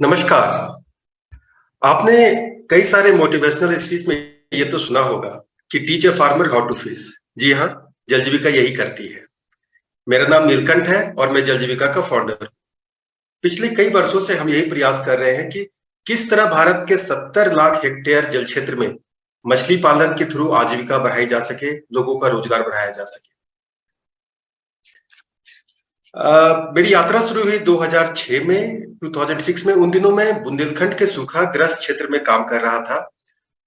नमस्कार। आपने कई सारे मोटिवेशनल स्पीच में ये तो सुना होगा कि teach a farmer how to fish. जी हाँ, जल जीविका यही करती है। मेरा नाम नीलकंठ है और मैं जल जीविका का फाउंडर हूँ। पिछले कई वर्षों से हम यही प्रयास कर रहे हैं कि किस तरह भारत के 70 लाख हेक्टेयर जल क्षेत्र में मछली पालन के थ्रू आजीविका बढ़ाई जा सके, लोगों का रोजगार बढ़ाया जा सके। मेरी यात्रा शुरू हुई 2006 में 2006 में। उन दिनों मैं बुंदेलखंड के सूखाग्रस्त क्षेत्र में काम कर रहा था,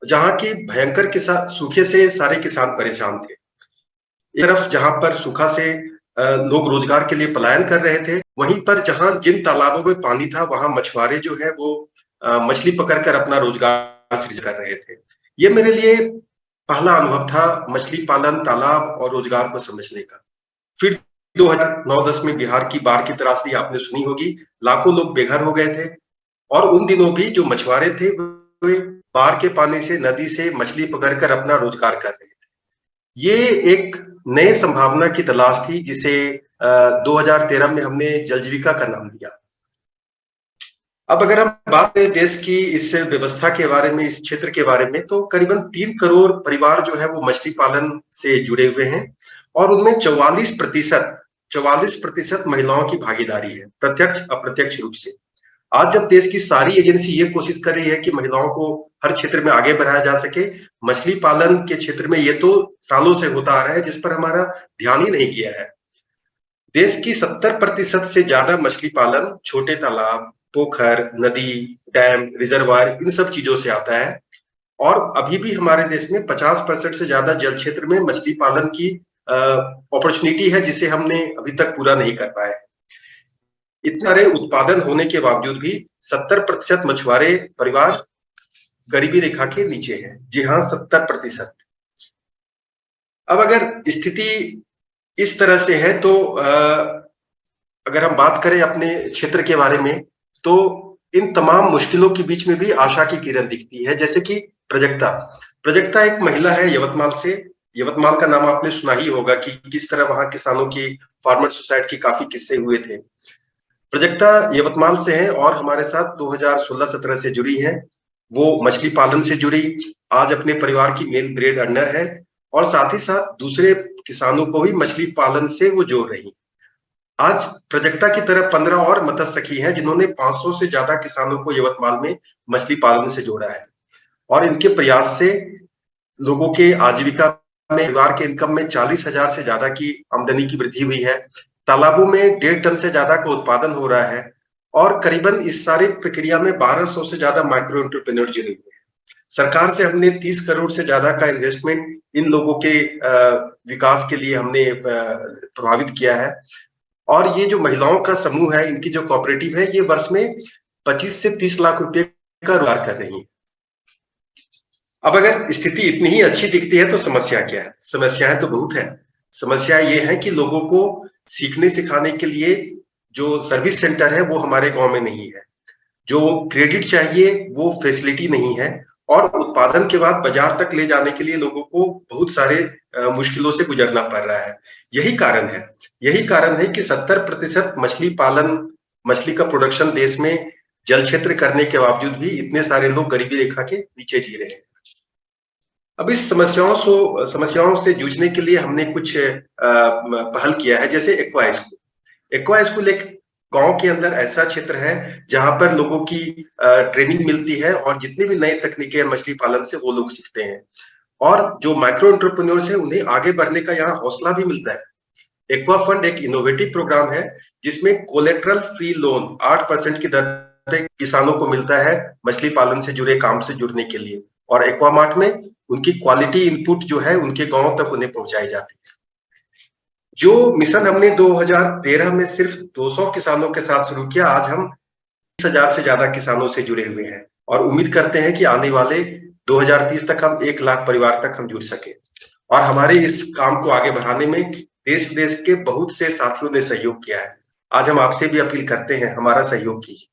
जहाँ की भयंकर सूखे से सारे किसान परेशान थे। एक तरफ जहाँ पर सूखा से लोग रोजगार के लिए पलायन कर रहे थे, वहीं पर जहाँ जिन तालाबों में पानी था, वहाँ मछुआरे जो है वो मछली पकड़कर अपना रोजगार सृजित कर रहे थे। ये मेरे लिए पहला अनुभव था मछली पालन, तालाब और रोजगार को समझने का। फिर 2009-10 में बिहार की बाढ़ की त्रासदी आपने सुनी होगी, लाखों लोग बेघर हो गए थे और उन दिनों भी जो मछुआरे थे, वे बाढ़ के पानी से, नदी से मछली पकड़कर अपना रोजगार कर रहे थे। ये एक नए संभावना की तलाश थी जिसे 2013 में हमने जल जीविका का नाम दिया। अब अगर हम बात करें देश की इस व्यवस्था के बारे में, इस क्षेत्र के बारे में, तो करीबन 3 करोड़ परिवार जो है वो मछली पालन से जुड़े हुए हैं और उनमें 44% महिलाओं की भागीदारी है, प्रत्यक्ष अप्रत्यक्ष रूप से। आज जब देश की सारी एजेंसी ये कोशिश कर रही है कि महिलाओं को हर क्षेत्र में आगे बढ़ाया जा सके, मछली पालन के क्षेत्र में ये तो सालों से होता आ रहा है, जिस पर हमारा ध्यान ही नहीं किया है। देश की 70% से ज्यादा मछली पालन छोटे तालाब, पोखर, नदी, डैम, रिजर्वायर इन सब चीजों से आता है और अभी भी हमारे देश में 50% से ज्यादा जल क्षेत्र में मछली पालन की अपॉर्चुनिटी है, जिसे हमने अभी तक पूरा नहीं कर पाए। इतने सारे उत्पादन होने के बावजूद भी 70% मछुआरे परिवार गरीबी रेखा के नीचे है। जी हाँ, 70%। अब अगर स्थिति इस तरह से है तो अगर हम बात करें अपने क्षेत्र के बारे में, तो इन तमाम मुश्किलों के बीच में भी आशा की किरण दिखती है, जैसे कि प्रजक्ता। प्रजक्ता एक महिला है यवतमाल से। यवतमाल का नाम आपने सुना ही होगा कि किस तरह वहां किसानों की, फार्मर सुसाइड की काफी किस्से हुए थे। प्रजक्ता यवतमाल से है और हमारे साथ 2016-17 से जुड़ी है। वो मछली पालन से जुड़ी, आज अपने परिवार की मेन ब्रेड अर्नर है और साथ ही साथ दूसरे किसानों को भी मछली पालन से वो जोड़ रही। आज प्रजक्ता की तरह 15 और मत्स्य सखी हैं जिन्होंने 500 से ज्यादा किसानों को यवतमाल में मछली पालन से जोड़ा है और इनके प्रयास से लोगों के आजीविका में, परिवार के इनकम में 40,000 से ज्यादा की आमदनी की वृद्धि हुई है। तालाबों में 1.5 टन से ज्यादा का उत्पादन हो रहा है और करीबन इस सारी प्रक्रिया में 1200 से ज्यादा माइक्रो एंटरप्रेन्योर जुड़े हुए हैं। सरकार से हमने 30 करोड़ से ज्यादा का इन्वेस्टमेंट इन लोगों के विकास के लिए हमने प्रभावित किया है और ये जो महिलाओं का समूह है, इनकी जो कोऑपरेटिव है, ये वर्ष में 25 से 30 लाख रुपए का रोजगार कर रही है। अब अगर स्थिति इतनी ही अच्छी दिखती है तो समस्या क्या है? समस्याएं तो बहुत है। समस्या ये है कि लोगों को सीखने सिखाने के लिए जो सर्विस सेंटर है वो हमारे गांव में नहीं है। जो क्रेडिट चाहिए वो फैसिलिटी नहीं है और उत्पादन के बाद बाजार तक ले जाने के लिए लोगों को बहुत सारे मुश्किलों से गुजरना पड़ रहा है। यही कारण है यही कारण है कि 70% मछली पालन, मछली का प्रोडक्शन देश में जल क्षेत्र करने के बावजूद भी इतने सारे लोग गरीबी रेखा के नीचे जी रहे हैं। अब इस समस्याओं से जूझने के लिए हमने कुछ पहल किया है, जैसे एक्वा स्कूल। एक्वा स्कूल एक गांव के अंदर ऐसा क्षेत्र है जहां पर लोगों की ट्रेनिंग मिलती है और जितनी भी नई तकनीकें मछली पालन से वो लोग सीखते हैं और जो माइक्रो एंटरप्रेन्योर्स है उन्हें आगे बढ़ने का यहाँ हौसला भी मिलता है। एक्वा फंड एक इनोवेटिव प्रोग्राम है जिसमें कोलेटरल फ्री लोन 8% की दर पे किसानों को मिलता है मछली पालन से जुड़े काम से जुड़ने के लिए और एक्वा मार्ट में उनकी क्वालिटी इनपुट जो है उनके गांव तक उन्हें पहुंचाई जाती है। जो मिशन हमने 2013 में सिर्फ 200 किसानों के साथ शुरू किया, आज हम 20,000 से ज्यादा किसानों से जुड़े हुए हैं और उम्मीद करते हैं कि आने वाले 2030 तक हम 1 लाख परिवार तक हम जुड़ सके और हमारे इस काम को आगे बढ़ाने में देश विदेश के बहुत से साथियों ने सहयोग किया है। आज हम आपसे भी अपील करते हैं, हमारा सहयोग कीजिए।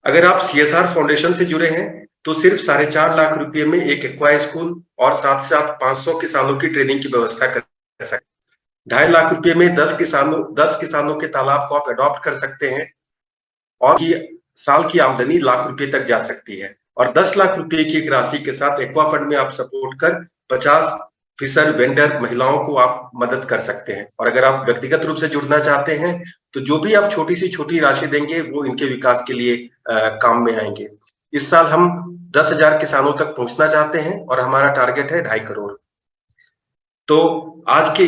अगर आप सीएसआर फाउंडेशन से जुड़े हैं तो सिर्फ 4.5 लाख रुपए में एक एक्वा स्कूल और साथ साथ 500 किसानों की ट्रेनिंग की व्यवस्था कर सकते हैं। 2.5 लाख रुपए में 10 किसानों के तालाब को आप अडॉप्ट कर सकते हैं और की साल की आमदनी लाख रुपए तक जा सकती है। और 10 लाख रुपए की एक राशि के साथ एक्वा फंड में आप सपोर्ट कर 50 वेंडर महिलाओं को आप मदद कर सकते हैं। और अगर आप व्यक्तिगत रूप से जुड़ना चाहते हैं तो जो भी आप छोटी सी छोटी राशि देंगे वो इनके विकास के लिए काम में आएंगे। इस साल हम 10,000 किसानों तक पहुंचना चाहते हैं और हमारा टारगेट है 2.5 करोड़। तो आज के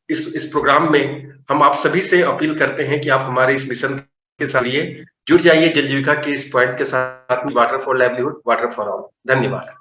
इस प्रोग्राम में हम आप सभी से अपील करते हैं कि आप हमारे इस मिशन के साथ जुड़ जाइए, जल जीविका के इस पॉइंट के साथ, water for livelihood, water for all. धन्यवाद।